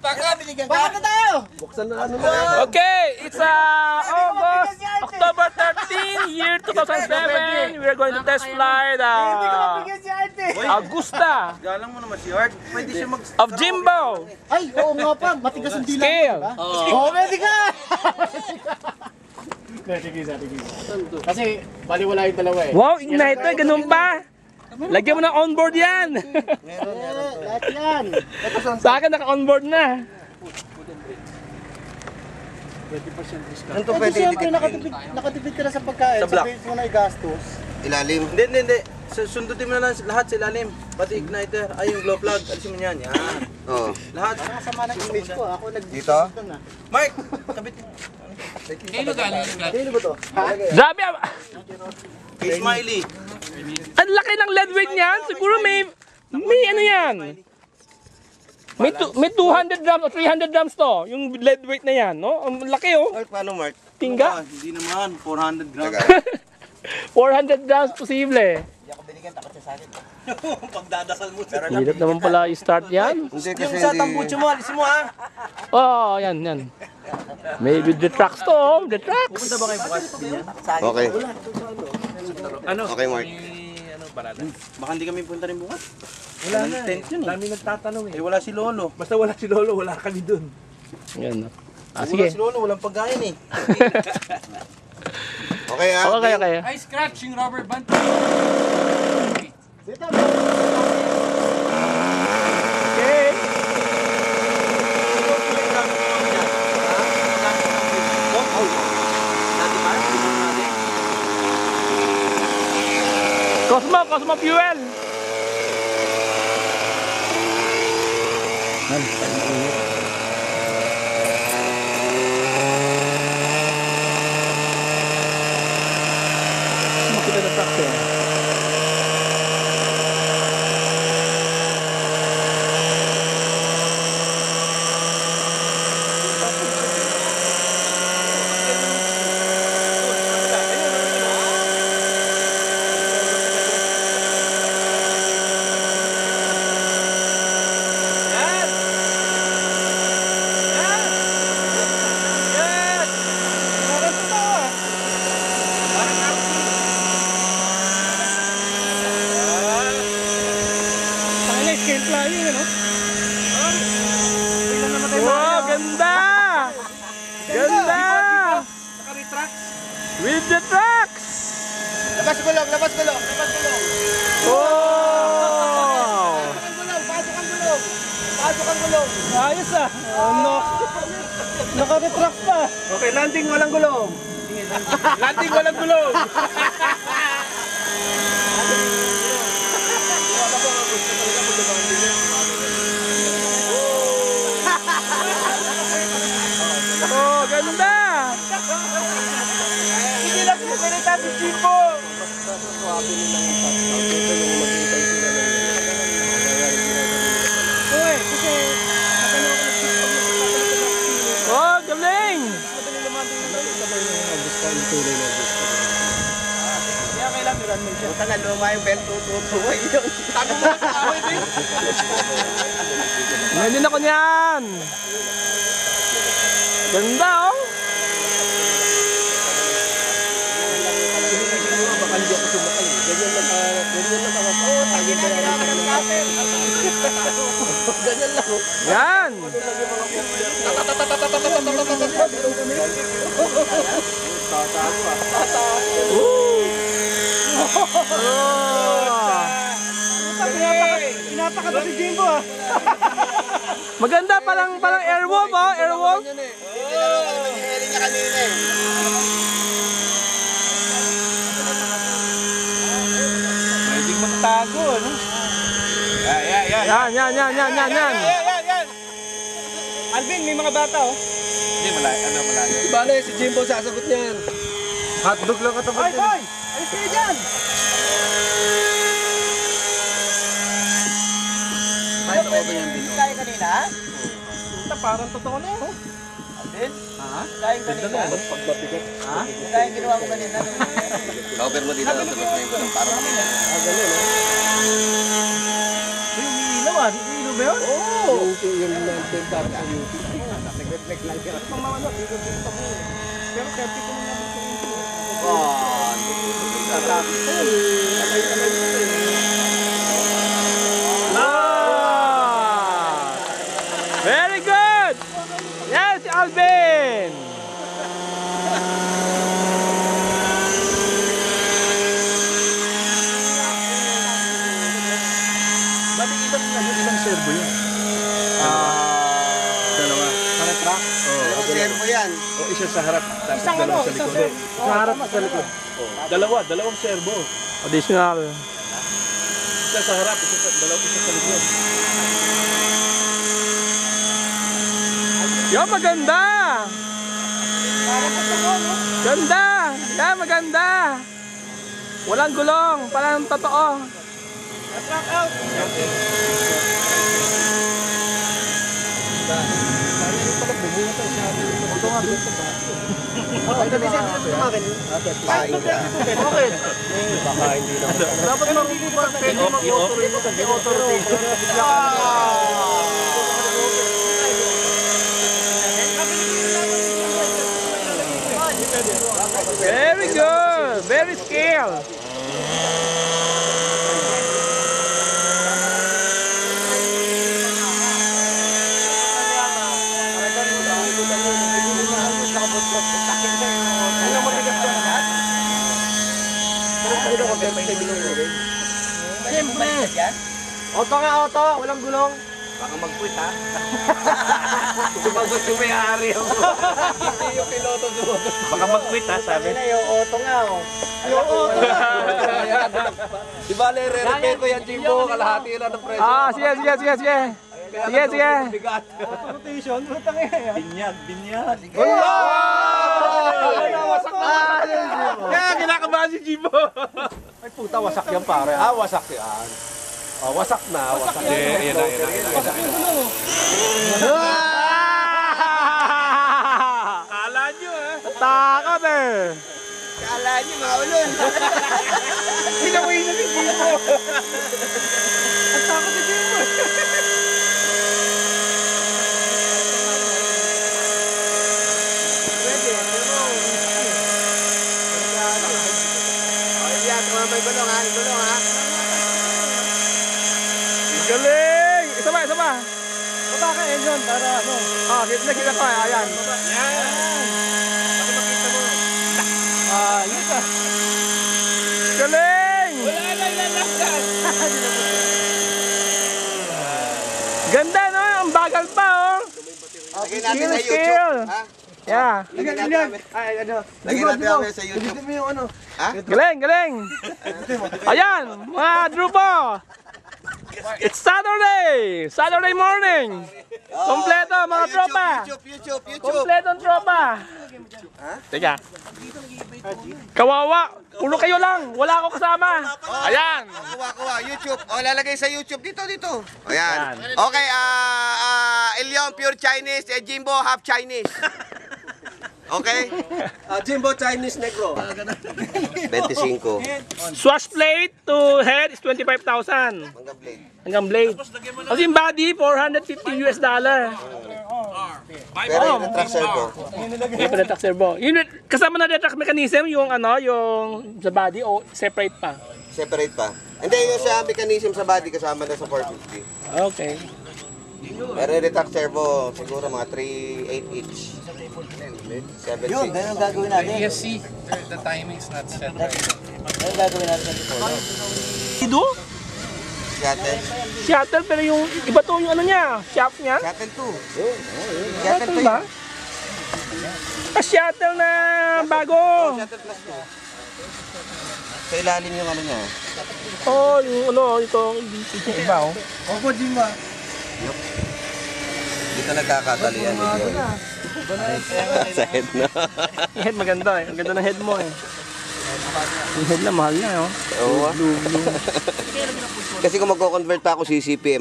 Baka binigyan ka. Bakit na tayo? Buksan na ano na. Okay, it's August, October 13, year 2007. We're going to test fly the Augusta Galang mo naman si Art. Pwede siya mag... of Jimbo. Ay, oo nga pa. Matigas ang dila. Scale. Oo, pwede ka. Tigisa. Kasi baliwala yung dalawa eh. Wow, igniter, ganun pa. Lagyan mo ng onboard yan. Lahat yan. Sa akin naka-onboard na. Ito pwede siyempre nakatipid ka na sa pagkain. Sa block. Sabihin mo na i-gastos. Ilalim. Hindi. Sundutin mo na lang lahat sa ilalim. Pati igniter. Ay, yung glow plug. Alisin mo yan. Yan. Oo. Lahat. Ang sama ng image ko. Ako Dito? Mark! Kabit. Kailan ba to? Grabe, Kay Smiley. ang laki ng lead weight niyan. Siguro may ano yan. May 200 grams o 300 grams to. Yung lead weight na yan, no? Ang laki, oh. Mark, paano Mark? Tingga. Hindi naman. 400 grams. 400 grams posible. Hindi ako binigyan, takot siya sa akin. Pagdadasal mo. Hirap naman pala i-start yan. Yung sa tambucho mo, alisin mo ha. Oh, yan. Maybe the trucks to, oh. The trucks. Pupunta ba kayo bukas? Okay. Ano? Okay, Mark. Baka hindi kami punta rin bukas. Wala na tent yun eh. Dami nagtatanong eh. Eh wala si Lolo. Basta wala si Lolo, wala kami dun. Yan. Wala Sige. si Lolo, walang pagkain eh. Okay, ah. Okay. Ay, scratch yung rubber band. Okay. Cosmo fuel. Makita na trucks eh. Wow, ganda! Ganda! With the trucks! Labas gulong! Wow! Pasok ang gulong! Ayos ah! Ano? Naka-retract pa! Okay, landing walang gulong. Landing walang gulong. Oh, ganda! Hindi lang po pinita si Chipo! Oh, galing! Kaya kailangan mo siya. Buta na luma yung belt tututuwa yun. Tago mo sa away din. Ngayon din ako niyan! Ganda oh! Baka hindi ako sumakal. Ganyan lang ako. Tagin ba yan? Ganyan lang. Yan! Pinapakata si Jimbo ah. Maganda, parang airwolf oh, airwolf. Nangyari niya kanina eh. Pwedeng magtago, no? Yan. Alvin, may mga bata oh. Hindi, malayo. Bale, si Jimbo sasagot niyan. Hotdog lang katapat Hoy, boy! Alis kayo dyan! Kaya ko ba yung video? Kaya kanina? Parang totoo na yun. Alvin? Ha? Kaya kanina? Pagbabigat. Ha? Kaya ginawa ko kanina? Cover mo dito. Sagot na yung parang. Ganun oh. Umiilaw ah. Ilo ba yun? Oo. Yung natin tapos sa YouTube. Nag-reflect lang yun. Pero 30 ko muna sa intro. Oh, Ah! Very good! Yes, Alvin! Bali ilang servo yan? Dalawa. Para-track? Dalawang servo yan. O isa sa harap, tapos Isang dalawa ano, sa isang likod. servo. Sa harap at sa likod. Dalawang servo. Additional. Isa sa harap, isa sa likod. Yo, maganda! Ganda! Yan, maganda! Walang gulong, parang totoo. Track out! Ito nga, doon sa baso. Ay, nabisip na ito mga ganyan. Paing ka. Bakit? Baka hindi naman. Dapat marunong pa pwede mag-auto rotation. Very good! Very skilled! Auto nga, auto. Walang gulong. Baka mag-quit ha. Sumagot yung may-ari ako. Hindi yung piloto sumagot. Baka mag-quit ha, sabi. Sabi na yung auto nga, oh. Yung auto nga. Di ba, re-repair ko yan, Jimbo. Kalahati lang ng presyo. Ah, sige, sige, sige, sige. Sige, sige. Bigat. Auto rotation. Utang yan. Binyag. Kaya kinakabahan si Jibo. Ay puta, wasak yan pare. Ah, wasak yan. Oh, wasak na, wasak na. Yan na. Kala nyo takot eh. Kala niyo, mga ulol. Hinawin na si Jimbo. Ang takot si Jimbo. Yan, may gulong ha. Gulong ha. Galing! Isa ba, isa ba? Baba ka, Enjon, para ano. Ah, kita ko. Ayan. Para makita mo. Ah, yun ka. Galing! Wala na ilalagyan. Ganda no? Ang bagal pa oh. Lagay natin Skill, sa skill. YouTube. Ha? Yeah. Lagay natin. Ay, ano. Lagay natin namin sa YouTube. Mo yung ano. Ha? Galing, galing. Ayan, mga drupo. It's Saturday! Saturday morning! Kompleto mga tropa! YouTube. Kompletong tropa! Teka. Kawawa! Puro kayo lang! Wala ako kasama! Ayan! Kuha. YouTube. O, lalagay sa YouTube. Dito. Ayan. Okay, Elyon, pure Chinese. Jimbo, half Chinese. Okay? Jimbo Chinese Negro. 25. Swash plate to head is 25,000. Hanggang blade. Hanggang blade. Kasi yung body, $450 US. Pero yung truck servo. Yung pinatak servo. Yun, kasama na detrack mechanism yung ano, yung sa body o separate pa? Separate pa. Hindi, yung sa mechanism sa body kasama na sa 450. Okay. Pero yung truck servo, siguro mga 3.8 each. 7.6. Yun, ganun ang gagawin natin. ESC, the timing's not set right. Ganun ang gagawin natin sa Ido? Shuttle. Shuttle pero yung iba to yung ano niya, shaft niya. Shuttle 2. Shuttle ba? Ah, shuttle na bago. Shuttle plus 2. Sa ilalim yung ano niya. Oh, yung ano, ito iba oh. Opo, Jimbo. Dito nagkakatalian. Sa head na. Yung head maganda eh. Ang ganda ng head mo eh. Yung head na mahal na oh. Oo. Kasi kung magko-convert pa ako CCP,